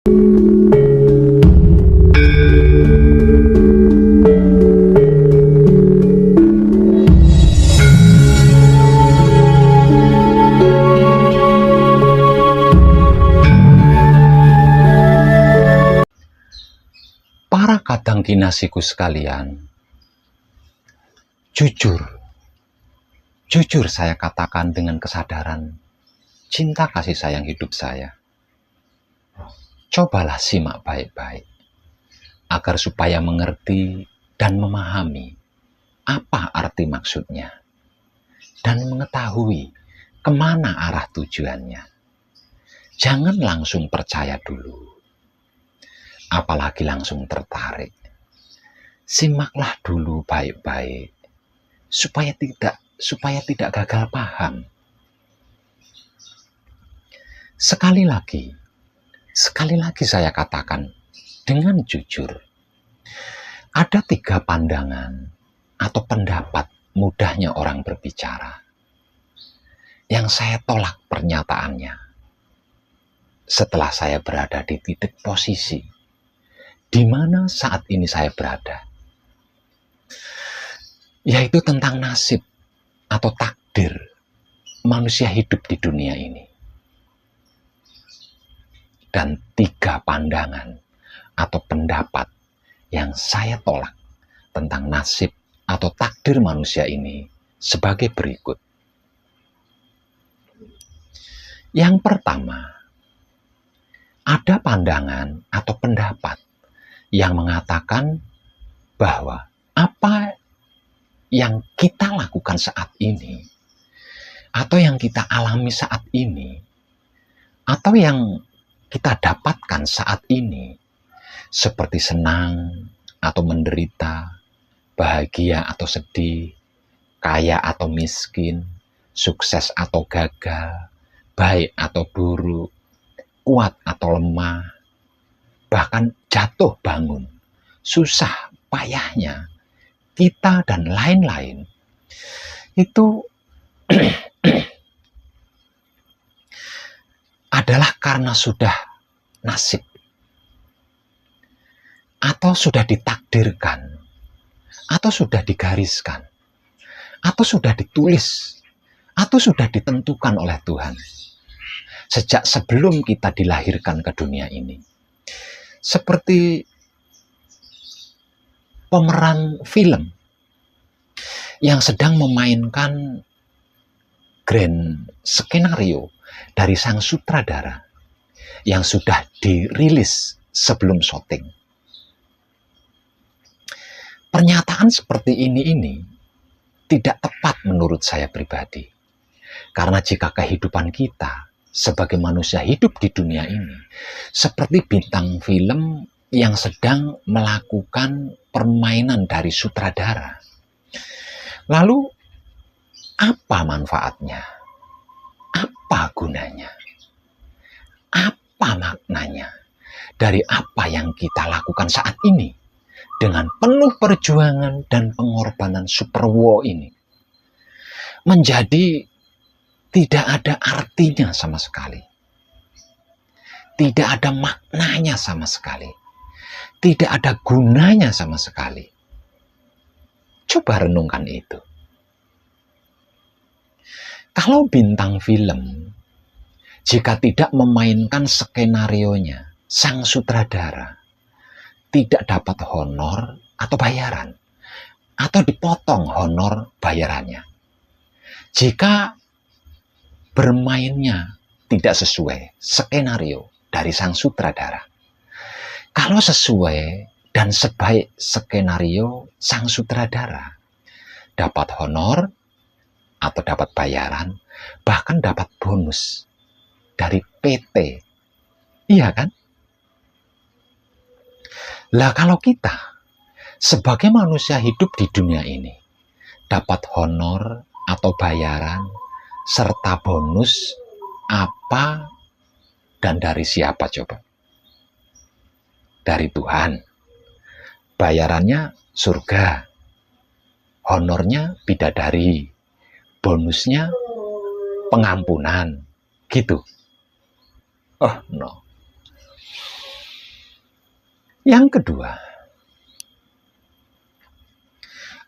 Para kadang kinasiku sekalian, jujur saya katakan dengan kesadaran cinta kasih sayang hidup saya. Cobalah simak baik-baik, agar supaya mengerti dan memahami apa arti maksudnya, dan mengetahui kemana arah tujuannya. Jangan langsung percaya dulu, apalagi langsung tertarik. Simaklah dulu baik-baik, supaya tidak gagal paham. Sekali lagi saya katakan dengan jujur, ada 3 pandangan atau pendapat mudahnya orang berbicara yang saya tolak pernyataannya setelah saya berada di titik posisi di mana saat ini saya berada, yaitu tentang nasib atau takdir manusia hidup di dunia ini. Dan 3 pandangan atau pendapat yang saya tolak tentang nasib atau takdir manusia ini sebagai berikut. Yang pertama, ada pandangan atau pendapat yang mengatakan bahwa apa yang kita lakukan saat ini, atau yang kita alami saat ini, atau yang kita dapatkan saat ini, seperti senang atau menderita, bahagia atau sedih, kaya atau miskin, sukses atau gagal, baik atau buruk, kuat atau lemah, bahkan jatuh bangun, susah payahnya, kita dan lain-lain, itu adalah karena sudah nasib, atau sudah ditakdirkan, atau sudah digariskan, atau sudah ditulis, atau sudah ditentukan oleh Tuhan sejak sebelum kita dilahirkan ke dunia ini. Seperti pemeran film yang sedang memainkan grand skenario dari sang sutradara yang sudah dirilis sebelum syuting. Pernyataan seperti ini tidak tepat menurut saya pribadi. Karena jika kehidupan kita sebagai manusia hidup di dunia ini seperti bintang film yang sedang melakukan permainan dari sutradara, lalu apa manfaatnya? Apa gunanya? Apa maknanya dari apa yang kita lakukan saat ini dengan penuh perjuangan dan pengorbanan superwo ini? Menjadi tidak ada artinya sama sekali. Tidak ada maknanya sama sekali. Tidak ada gunanya sama sekali. Coba renungkan itu. Kalau bintang film, jika tidak memainkan skenarionya, sang sutradara tidak dapat honor atau bayaran, atau dipotong honor bayarannya. Jika bermainnya tidak sesuai skenario dari sang sutradara, kalau sesuai dan sebaik skenario sang sutradara, dapat honor atau dapat bayaran, bahkan dapat bonus dari PT. Iya kan? Lah kalau kita sebagai manusia hidup di dunia ini dapat honor atau bayaran serta bonus apa dan dari siapa coba? Dari Tuhan. Bayarannya surga. Honornya bidadari. Bonusnya pengampunan. Gitu. Oh no. Yang kedua,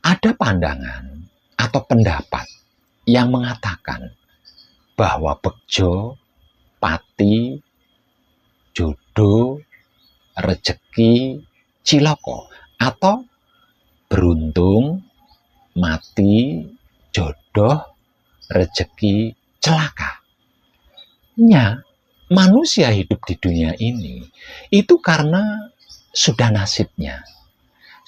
ada pandangan atau pendapat yang mengatakan bahwa bejo, pati, jodoh, rejeki, ciloko, atau beruntung, mati, jodoh, rejeki, celaka. Manusia hidup di dunia ini itu karena sudah nasibnya,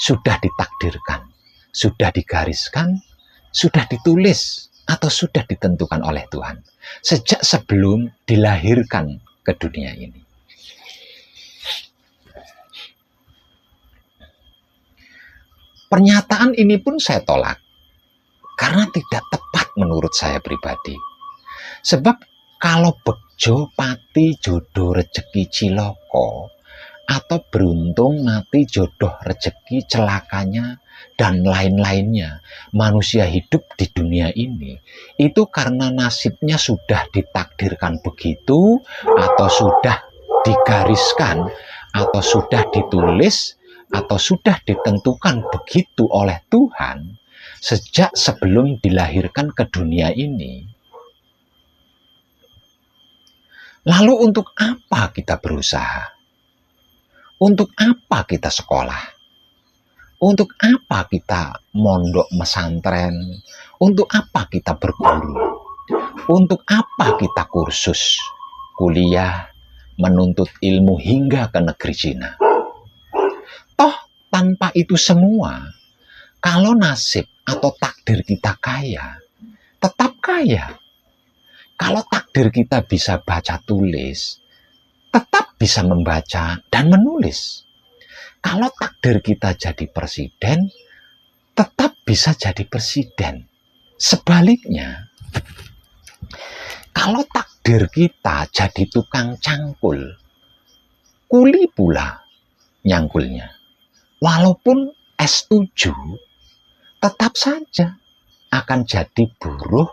sudah ditakdirkan, sudah digariskan, sudah ditulis, atau sudah ditentukan oleh Tuhan sejak sebelum dilahirkan ke dunia ini. Pernyataan ini pun saya tolak karena tidak tepat menurut saya pribadi. Sebab kalau bejo, pati, jodoh, rejeki, ciloko, atau beruntung, mati, jodoh, rejeki, celakanya, dan lain-lainnya, manusia hidup di dunia ini, itu karena nasibnya sudah ditakdirkan begitu, atau sudah digariskan, atau sudah ditulis, atau sudah ditentukan begitu oleh Tuhan, sejak sebelum dilahirkan ke dunia ini. Lalu untuk apa kita berusaha? Untuk apa kita sekolah? Untuk apa kita mondok pesantren? Untuk apa kita berguru? Untuk apa kita kursus, kuliah, menuntut ilmu hingga ke negeri Cina? Toh tanpa itu semua, kalau nasib atau takdir kita kaya, tetap kaya. Kalau takdir kita bisa baca tulis, tetap bisa membaca dan menulis. Kalau takdir kita jadi presiden, tetap bisa jadi presiden. Sebaliknya, kalau takdir kita jadi tukang cangkul, kuli pula nyangkulnya. Walaupun S7, tetap saja akan jadi buruh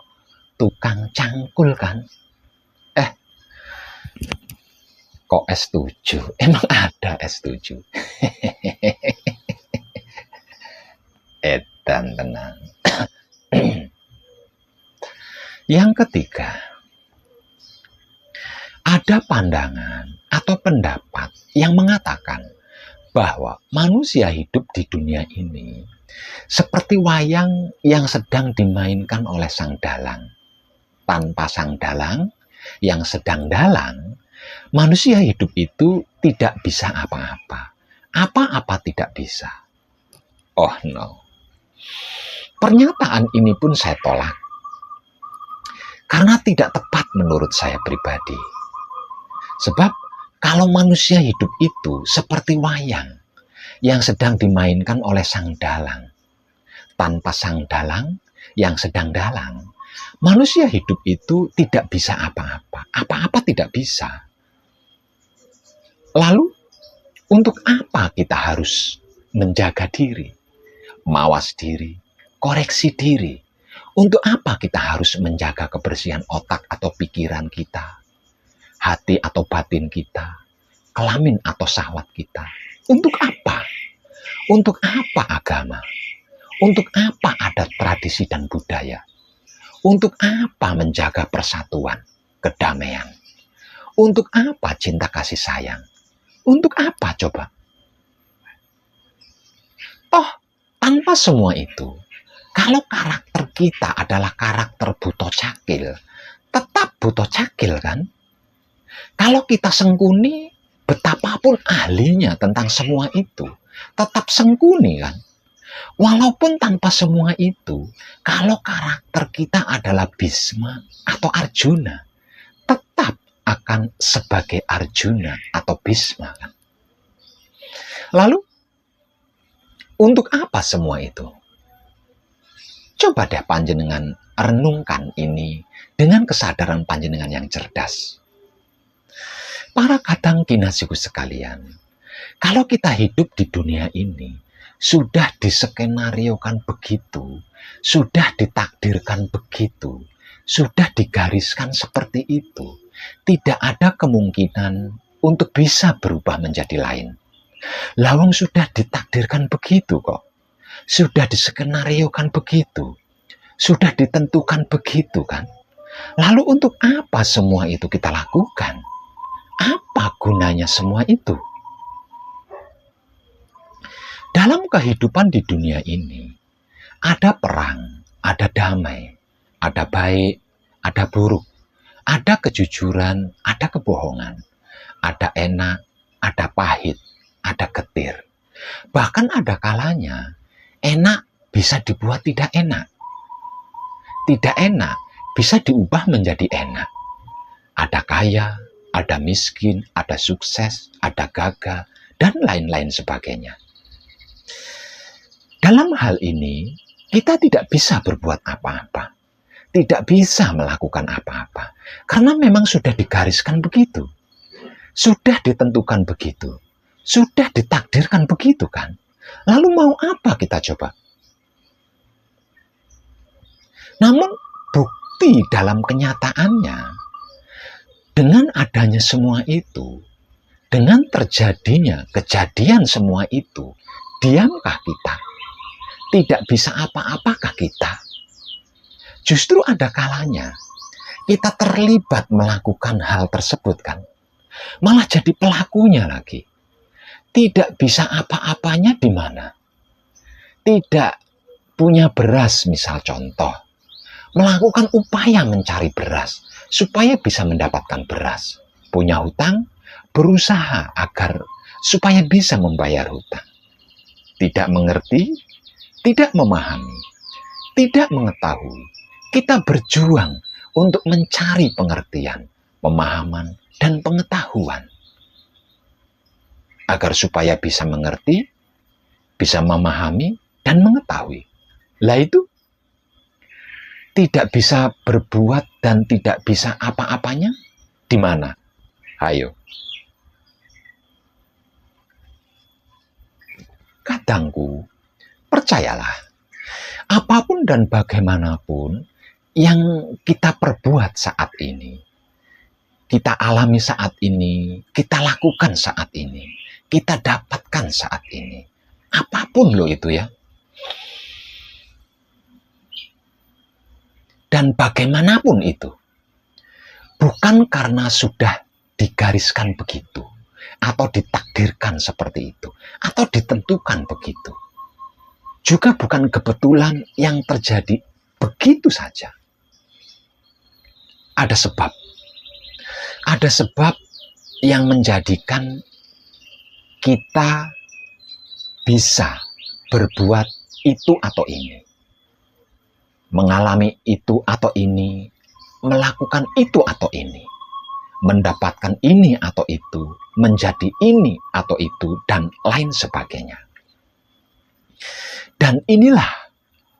tukang cangkul kan. Kok S7? Emang ada S7? Edan tenang. Yang ketiga, ada pandangan atau pendapat yang mengatakan bahwa manusia hidup di dunia ini seperti wayang yang sedang dimainkan oleh sang dalang. Tanpa sang dalang yang sedang dalang, manusia hidup itu tidak bisa apa-apa. Apa-apa tidak bisa. Oh no. Pernyataan ini pun saya tolak. Karena tidak tepat menurut saya pribadi. Sebab kalau manusia hidup itu seperti wayang yang sedang dimainkan oleh sang dalang. Tanpa sang dalang yang sedang dalang, manusia hidup itu tidak bisa apa-apa. Apa-apa tidak bisa. Lalu, untuk apa kita harus menjaga diri, mawas diri, koreksi diri? Untuk apa kita harus menjaga kebersihan otak atau pikiran kita, hati atau batin kita, kelamin atau syahwat kita? Untuk apa? Untuk apa agama? Untuk apa adat tradisi dan budaya? Untuk apa menjaga persatuan, kedamaian? Untuk apa cinta kasih sayang? Untuk apa coba? Toh, tanpa semua itu, kalau karakter kita adalah karakter buto cakil, tetap buto cakil kan? Kalau kita sengkuni, betapapun ahlinya tentang semua itu, tetap sengkuni kan? Walaupun tanpa semua itu, kalau karakter kita adalah Bhisma atau Arjuna, tetap akan sebagai Arjuna atau Bhisma kan? Lalu, untuk apa semua itu? Coba deh panjenengan renungkan ini dengan kesadaran panjenengan yang cerdas. Para kadang kinasiku sekalian, kalau kita hidup di dunia ini, sudah diskenariokan begitu, sudah ditakdirkan begitu, sudah digariskan seperti itu, tidak ada kemungkinan untuk bisa berubah menjadi lain. Lawang sudah ditakdirkan begitu kok. Sudah diskenariokan begitu. Sudah ditentukan begitu kan. Lalu untuk apa semua itu kita lakukan? Apa gunanya semua itu? Dalam kehidupan di dunia ini, ada perang, ada damai, ada baik, ada buruk, ada kejujuran, ada kebohongan, ada enak, ada pahit, ada getir. Bahkan ada kalanya enak bisa dibuat tidak enak. Tidak enak bisa diubah menjadi enak. Ada kaya, ada miskin, ada sukses, ada gagal, dan lain-lain sebagainya. Dalam hal ini, kita tidak bisa berbuat apa-apa. Tidak bisa melakukan apa-apa. Karena memang sudah digariskan begitu. Sudah ditentukan begitu. Sudah ditakdirkan begitu kan. Lalu mau apa kita coba? Namun bukti dalam kenyataannya, dengan adanya semua itu, dengan terjadinya kejadian semua itu, diamkah kita? Tidak bisa apa-apakah kita? Justru ada kalanya kita terlibat melakukan hal tersebut kan. Malah jadi pelakunya lagi. Tidak bisa apa-apanya di mana? Tidak punya beras misal contoh. Melakukan upaya mencari beras supaya bisa mendapatkan beras. Punya hutang, berusaha agar supaya bisa membayar hutang. Tidak mengerti, tidak memahami, tidak mengetahui. Kita berjuang untuk mencari pengertian, pemahaman, dan pengetahuan. Agar supaya bisa mengerti, bisa memahami, dan mengetahui. Lah itu tidak bisa berbuat dan tidak bisa apa-apanya di mana? Ayo. Kadangku, percayalah, apapun dan bagaimanapun yang kita perbuat saat ini, kita alami saat ini, kita lakukan saat ini, kita dapatkan saat ini, apapun loh itu ya. Dan bagaimanapun itu, bukan karena sudah digariskan begitu, atau ditakdirkan seperti itu, atau ditentukan begitu. Juga bukan kebetulan yang terjadi begitu saja. Ada sebab. Ada sebab yang menjadikan kita bisa berbuat itu atau ini. Mengalami itu atau ini, melakukan itu atau ini, mendapatkan ini atau itu, menjadi ini atau itu, dan lain sebagainya. Dan inilah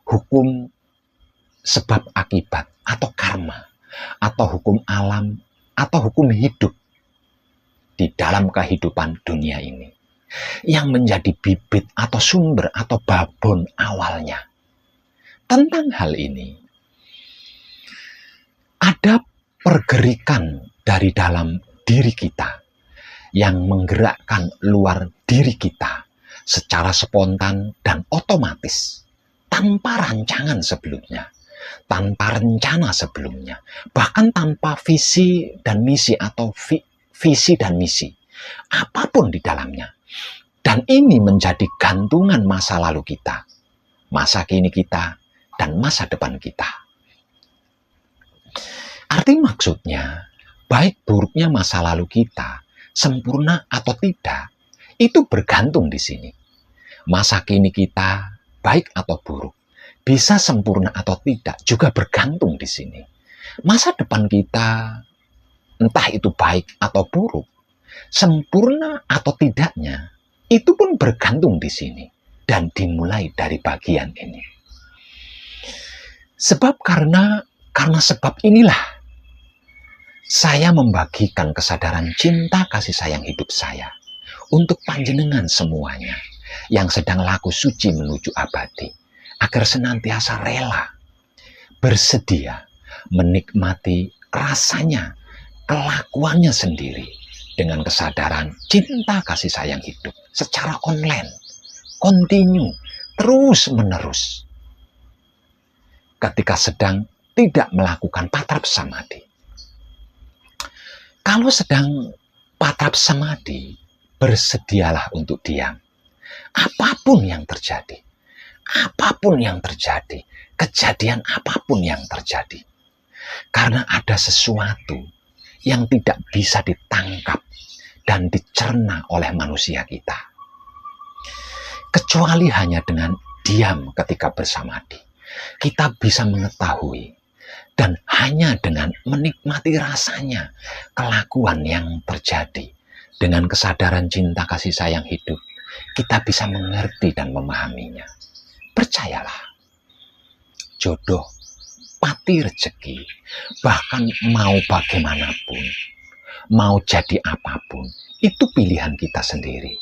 hukum sebab akibat atau karma, atau hukum alam, atau hukum hidup di dalam kehidupan dunia ini, yang menjadi bibit atau sumber atau babon awalnya. Tentang hal ini, ada pergerikan dari dalam diri kita yang menggerakkan luar diri kita secara spontan dan otomatis, tanpa rancangan sebelumnya, tanpa rencana sebelumnya, bahkan tanpa visi dan misi atau visi dan misi, apapun di dalamnya. Dan ini menjadi gantungan masa lalu kita, masa kini kita, dan masa depan kita. Arti maksudnya, baik buruknya masa lalu kita, sempurna atau tidak, itu bergantung di sini. Masa kini kita, baik atau buruk, bisa sempurna atau tidak, juga bergantung di sini. Masa depan kita, entah itu baik atau buruk, sempurna atau tidaknya, itu pun bergantung di sini. Dan dimulai dari bagian ini. Sebab karena sebab inilah saya membagikan kesadaran cinta kasih sayang hidup saya untuk panjenengan semuanya yang sedang laku suci menuju abadi, agar senantiasa rela, bersedia menikmati rasanya, kelakuannya sendiri dengan kesadaran cinta kasih sayang hidup. secara online, kontinu, terus-menerus. Ketika sedang tidak melakukan patrap samadhi. Kalau sedang patrap samadhi, bersedialah untuk diam. Apapun yang terjadi, kejadian apapun yang terjadi. Karena ada sesuatu yang tidak bisa ditangkap dan dicerna oleh manusia kita. Kecuali hanya dengan diam ketika bersamadhi, kita bisa mengetahui dan hanya dengan menikmati rasanya kelakuan yang terjadi dengan kesadaran cinta kasih sayang hidup, kita bisa mengerti dan memahaminya. Percayalah, jodoh, pati rezeki, bahkan mau bagaimanapun, mau jadi apapun, itu pilihan kita sendiri.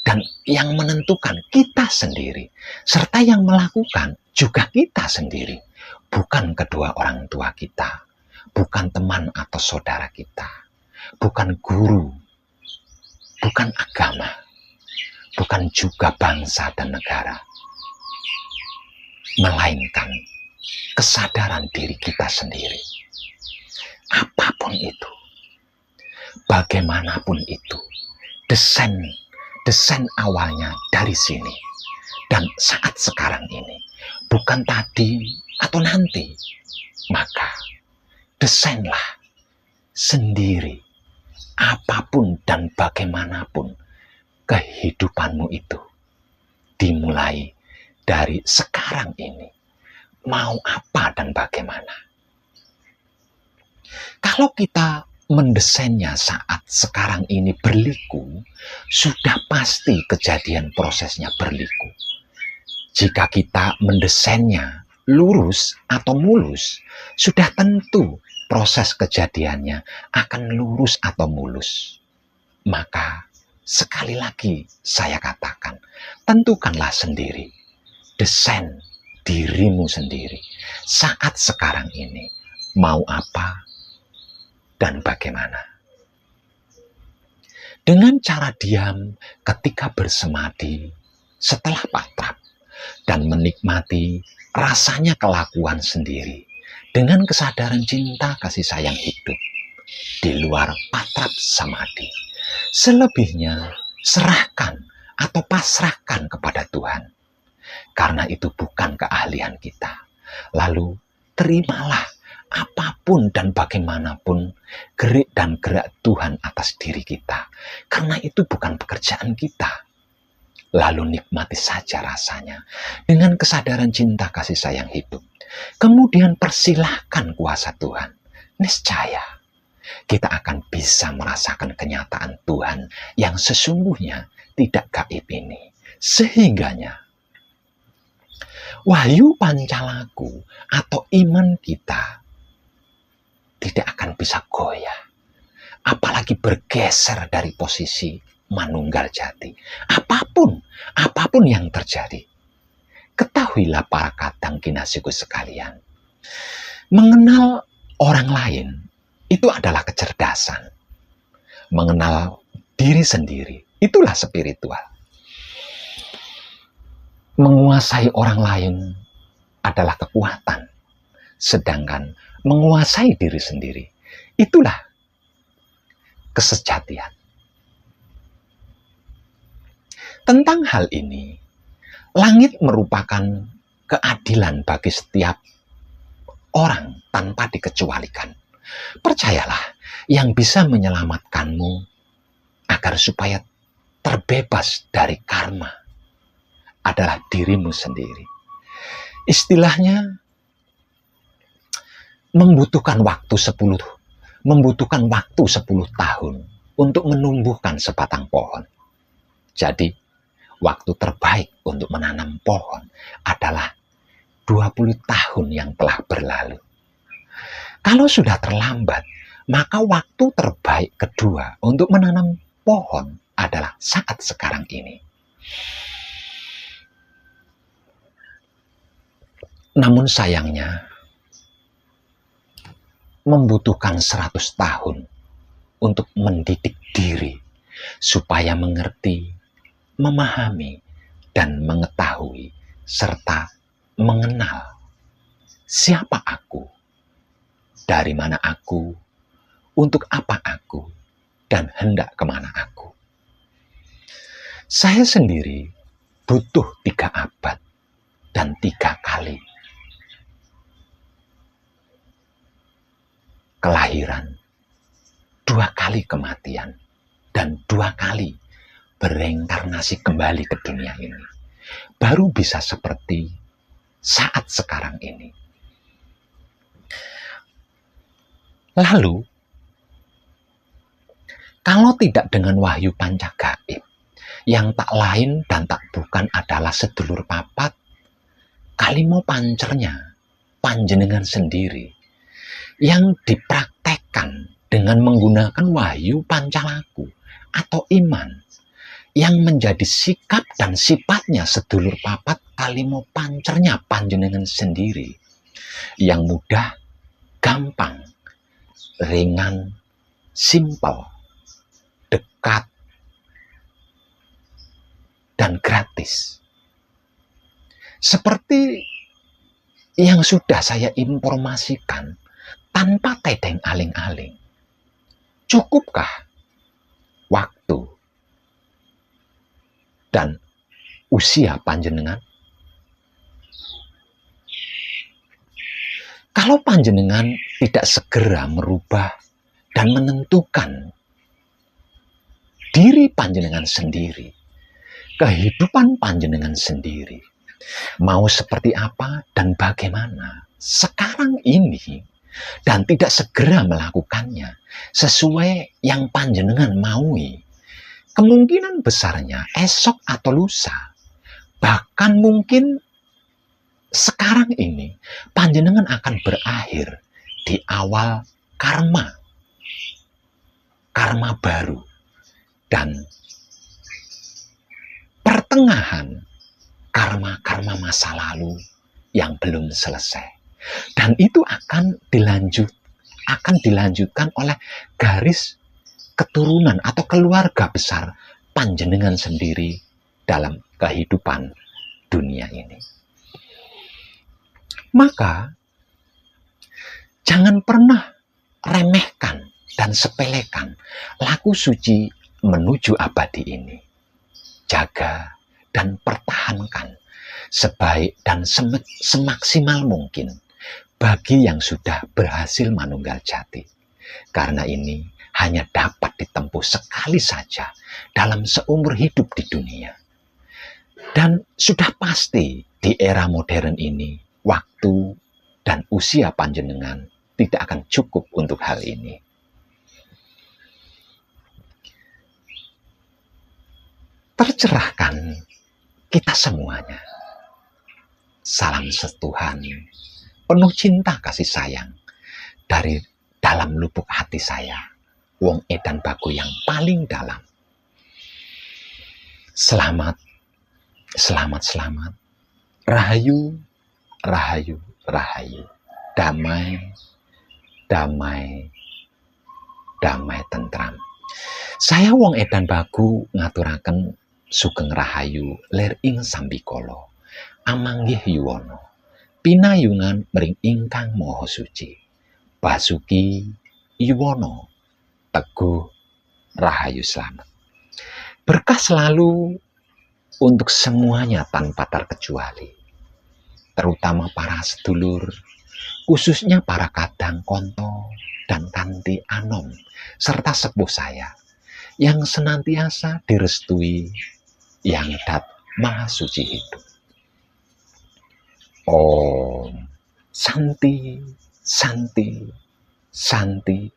Dan yang menentukan kita sendiri, serta yang melakukan juga kita sendiri. Bukan kedua orang tua kita, bukan teman atau saudara kita, bukan guru, bukan agama, bukan juga bangsa dan negara, melainkan kesadaran diri kita sendiri. Apapun itu, bagaimanapun itu, desain awalnya dari sini dan saat sekarang ini, bukan tadi atau nanti. Maka desainlah sendiri apapun dan bagaimanapun kehidupanmu itu, dimulai dari sekarang ini, mau apa dan bagaimana. Kalau kita mendesainnya saat sekarang ini berliku, sudah pasti kejadian prosesnya berliku. Jika kita mendesainnya lurus atau mulus, sudah tentu proses kejadiannya akan lurus atau mulus. Maka sekali lagi saya katakan, tentukanlah sendiri, desain dirimu sendiri saat sekarang ini, mau apa dan bagaimana. Dengan cara diam ketika bersamadhi setelah patrap dan menikmati rasanya kelakuan sendiri dengan kesadaran cinta kasih sayang hidup di luar patrap samadhi. Selebihnya serahkan atau pasrahkan kepada Tuhan, karena itu bukan keahlian kita. Lalu terimalah apapun dan bagaimanapun gerak dan gerak Tuhan atas diri kita, karena itu bukan pekerjaan kita. Lalu nikmati saja rasanya dengan kesadaran cinta kasih sayang hidup. Kemudian persilahkan kuasa Tuhan. Niscaya kita akan bisa merasakan kenyataan Tuhan yang sesungguhnya tidak gaib ini. Sehingganya wahyu pancalaku atau iman kita tidak akan bisa goyah, apalagi bergeser dari posisi manunggal jati. Apapun yang terjadi, ketahuilah para kadang kinasiku sekalian, mengenal orang lain itu adalah kecerdasan. Mengenal diri sendiri, itulah spiritual. Menguasai orang lain adalah kekuatan, sedangkan menguasai diri sendiri, itulah kesejatian. Tentang hal ini, langit merupakan keadilan bagi setiap orang tanpa dikecualikan. Percayalah, yang bisa menyelamatkanmu agar supaya terbebas dari karma adalah dirimu sendiri. Istilahnya membutuhkan waktu 10 tahun untuk menumbuhkan sebatang pohon. Jadi, waktu terbaik untuk menanam pohon adalah 20 tahun yang telah berlalu. Kalau sudah terlambat, maka waktu terbaik kedua untuk menanam pohon adalah saat sekarang ini. Namun sayangnya, membutuhkan 100 tahun untuk mendidik diri supaya mengerti memahami dan mengetahui serta mengenal siapa aku, dari mana aku, untuk apa aku, dan hendak kemana aku. Saya sendiri butuh 3 abad dan 3 kali kelahiran, 2 kali kematian, dan 2 kali bereinkarnasi kembali ke dunia ini. Baru bisa seperti saat sekarang ini. Lalu, kalau tidak dengan wahyu panca gaib, yang tak lain dan tak bukan adalah sedulur papat, kalimo pancernya, panjenengan sendiri, yang dipraktekkan dengan menggunakan wahyu pancalaku atau iman, yang menjadi sikap dan sifatnya sedulur papat kalimo pancernya panjenengan sendiri, yang mudah, gampang, ringan, simpel, dekat, dan gratis. Seperti yang sudah saya informasikan tanpa tedeng aling-aling. Cukupkah waktu dan usia panjenengan? Kalau panjenengan tidak segera merubah dan menentukan diri panjenengan sendiri, kehidupan panjenengan sendiri, mau seperti apa dan bagaimana sekarang ini, dan tidak segera melakukannya sesuai yang panjenengan maui, kemungkinan besarnya esok atau lusa, bahkan mungkin sekarang ini, panjenengan akan berakhir di awal karma baru, dan pertengahan karma masa lalu yang belum selesai. Dan itu akan dilanjutkan oleh garis keturunan atau keluarga besar panjenengan sendiri dalam kehidupan dunia ini. Maka jangan pernah remehkan dan sepelekan laku suci menuju abadi ini. Jaga dan pertahankan sebaik dan semaksimal mungkin bagi yang sudah berhasil manunggal jati. Karena ini hanya dapat ditempuh sekali saja dalam seumur hidup di dunia. Dan sudah pasti di era modern ini, waktu dan usia panjenengan tidak akan cukup untuk hal ini. Tercerahkan kita semuanya. Salam setuhan, penuh cinta kasih sayang dari dalam lubuk hati saya, Wong Edan Bagu yang paling dalam. Selamat, selamat, selamat. Rahayu, rahayu, rahayu. Damai, damai, damai tentram. Saya Wong Edan Bagu ngaturaken sugeng rahayu lir ing sambikala. Amanggih yuwana. Pinayungan mring ingkang maha suci. Basuki yuwana. Teguh rahayu selamat. Berkah selalu untuk semuanya tanpa terkecuali. Terutama para sedulur, khususnya para kadang konto dan kanti anom, serta sepuh saya, yang senantiasa direstui yang dat maha suci hidup. Om Santi, Santi, Santi,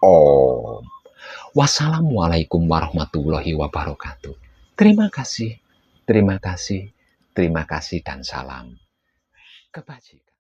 Om. Wassalamualaikum warahmatullahi wabarakatuh. Terima kasih, terima kasih, terima kasih, dan salam kebajikan.